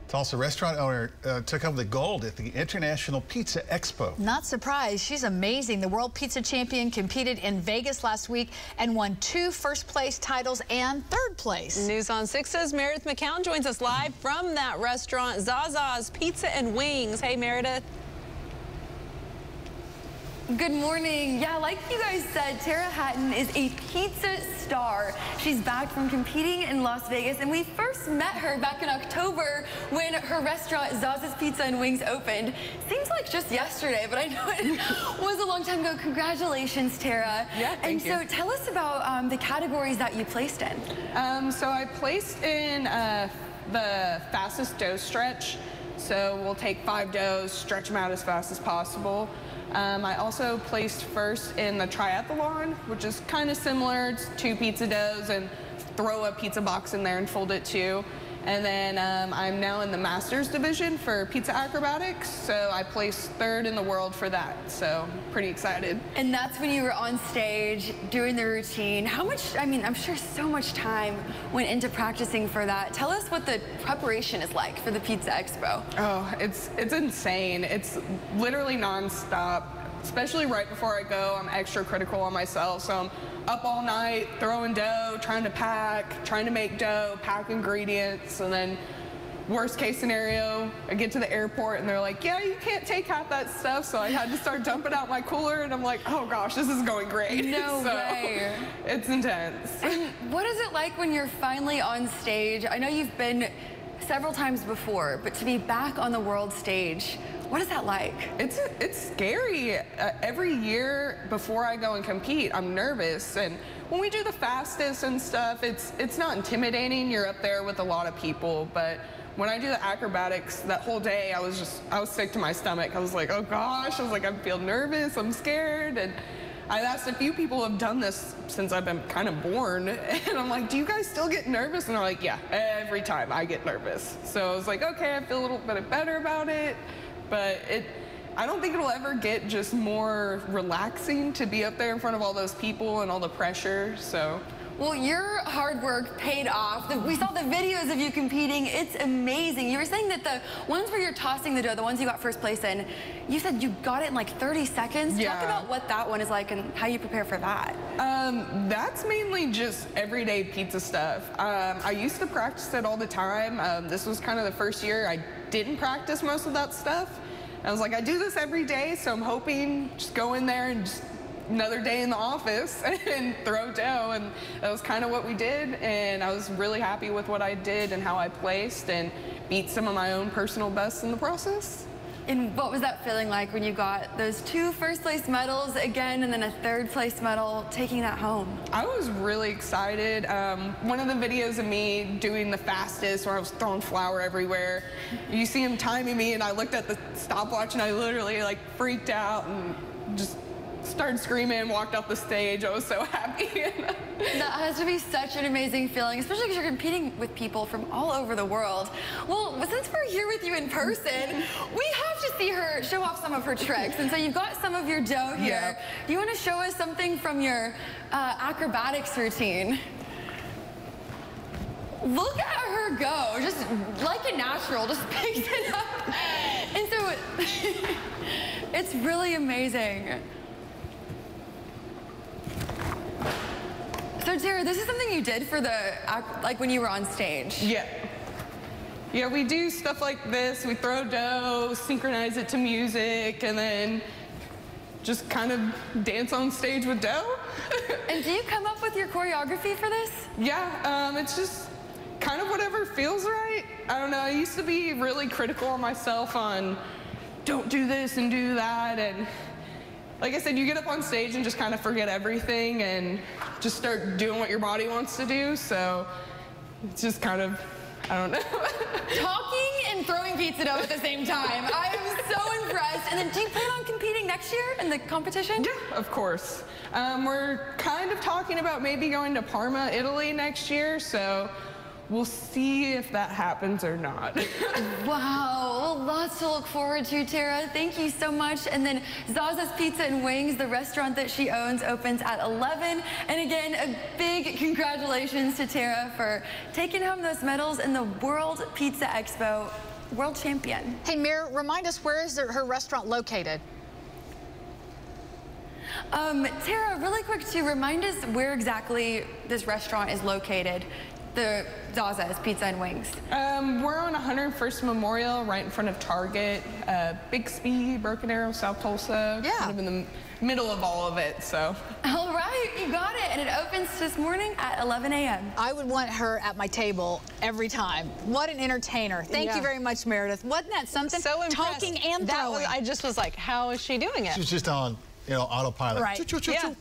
Tulsa restaurant owner took home the gold at the International Pizza Expo. Not surprised. She's amazing. The world pizza champion competed in Vegas last week and won 2 first-place titles and 3rd place. News on 6's Meredith McCown joins us live from that restaurant, Zaza's Pizza and Wings. Hey, Meredith. Good morning. Yeah, like you guys said, Tara Hatton is a pizza star. She's back from competing in Las Vegas, and we first met her back in October when her restaurant, Zaza's Pizza and Wings, opened. Seems like just yesterday, but I know it was a long time ago. Congratulations, Tara. Yeah, thank you. So tell us about the categories that you placed in. So I placed in the fastest dough stretch. So we'll take 5 doughs, stretch them out as fast as possible. I also placed first in the triathlon, which is kind of similar. It's 2 pizza doughs and throw a pizza box in there and fold it too. And then I'm now in the Masters division for pizza acrobatics, so I placed 3rd in the world for that, so pretty excited. And that's when you were on stage doing the routine. How much, I mean, I'm sure so much time went into practicing for that. Tell us what the preparation is like for the Pizza Expo. Oh, it's insane. It's literally nonstop. Especially right before I go, I'm extra critical on myself, so I'm up all night throwing dough, trying to pack, trying to make dough, pack ingredients, and then worst case scenario, I get to the airport and they're like, yeah, you can't take half that stuff, so I had to start dumping out my cooler, and I'm like, oh gosh, this is going great. No way. It's intense. And what is it like when you're finally on stage? I know you've been several times before, but to be back on the world stage, what is that like? It's scary. Every year before I go and compete, I'm nervous. And when we do the fastest and stuff, it's not intimidating. You're up there with a lot of people. But when I do the acrobatics, that whole day, I was sick to my stomach. I was like, oh gosh. I was like, I feel nervous. I'm scared. And I asked a few people who have done this since I've been kind of born, and I'm like, do you guys still get nervous? And they're like, yeah, every time I get nervous. So I was like, okay, I feel a little bit better about it. But I don't think it'll ever get just more relaxing to be up there in front of all those people and all the pressure, so. Well, your hard work paid off. We saw the videos of you competing. It's amazing. You were saying that the ones where you're tossing the dough, the ones you got first place in, you said you got it in like 30 seconds. Yeah. Talk about what that one is like and how you prepare for that. That's mainly just everyday pizza stuff. I used to practice it all the time. This was kind of the first year I didn't practice most of that stuff. I was like, I do this every day, so I'm hoping just go in there and just another day in the office and throw dough, and that was kind of what we did, and I was really happy with what I did and how I placed and beat some of my own personal bests in the process. And what was that feeling like when you got those 2 first-place medals again and then a 3rd-place medal, taking that home? I was really excited. One of the videos of me doing the fastest where I was throwing flour everywhere, you see him timing me, and I looked at the stopwatch and I literally like freaked out and just started screaming and walked off the stage. I was so happy. That has to be such an amazing feeling, especially because you're competing with people from all over the world. Well, since we're here with you in person, we have to see her show off some of her tricks. And so you've got some of your dough here. Yeah. Do you want to show us something from your acrobatics routine? Look at her go, just like a natural, just picks it up. And so it's really amazing. So Tara, this is something you did for like when you were on stage. Yeah. Yeah, we do stuff like this. We throw dough, synchronize it to music, and then just kind of dance on stage with dough. And do you come up with your choreography for this? Yeah, it's just kind of whatever feels right. I don't know, I used to be really critical on myself on don't do this and do that, and like I said, you get up on stage and just kind of forget everything and just start doing what your body wants to do, so it's just kind of, I don't know. Talking and throwing pizza dough at the same time. I am so impressed. And then do you plan on competing next year in the competition? Yeah, of course. We're kind of talking about maybe going to Parma, Italy next year, so we'll see if that happens or not. Wow, well, lots to look forward to, Tara. Thank you so much. And then Zaza's Pizza and Wings, the restaurant that she owns, opens at 11. And again, a big congratulations to Tara for taking home those medals in the World Pizza Expo. world champion. Hey, Mir, remind us, where is her restaurant located? Tara, really quick to remind us where exactly this restaurant is located. The Zaza's Pizza and Wings. We're on 101st Memorial, right in front of Target, Bixby, Broken Arrow, South Tulsa. Yeah. Kind of in the middle of all of it, so. All right, you got it. And it opens this morning at 11 a.m. I would want her at my table every time. What an entertainer. Thank you very much, Meredith. Wasn't that something? So impressed. Talking and throwing. I just was like, how is she doing it? She's just on, autopilot. Right. Choo, choo, choo, Yeah. choo.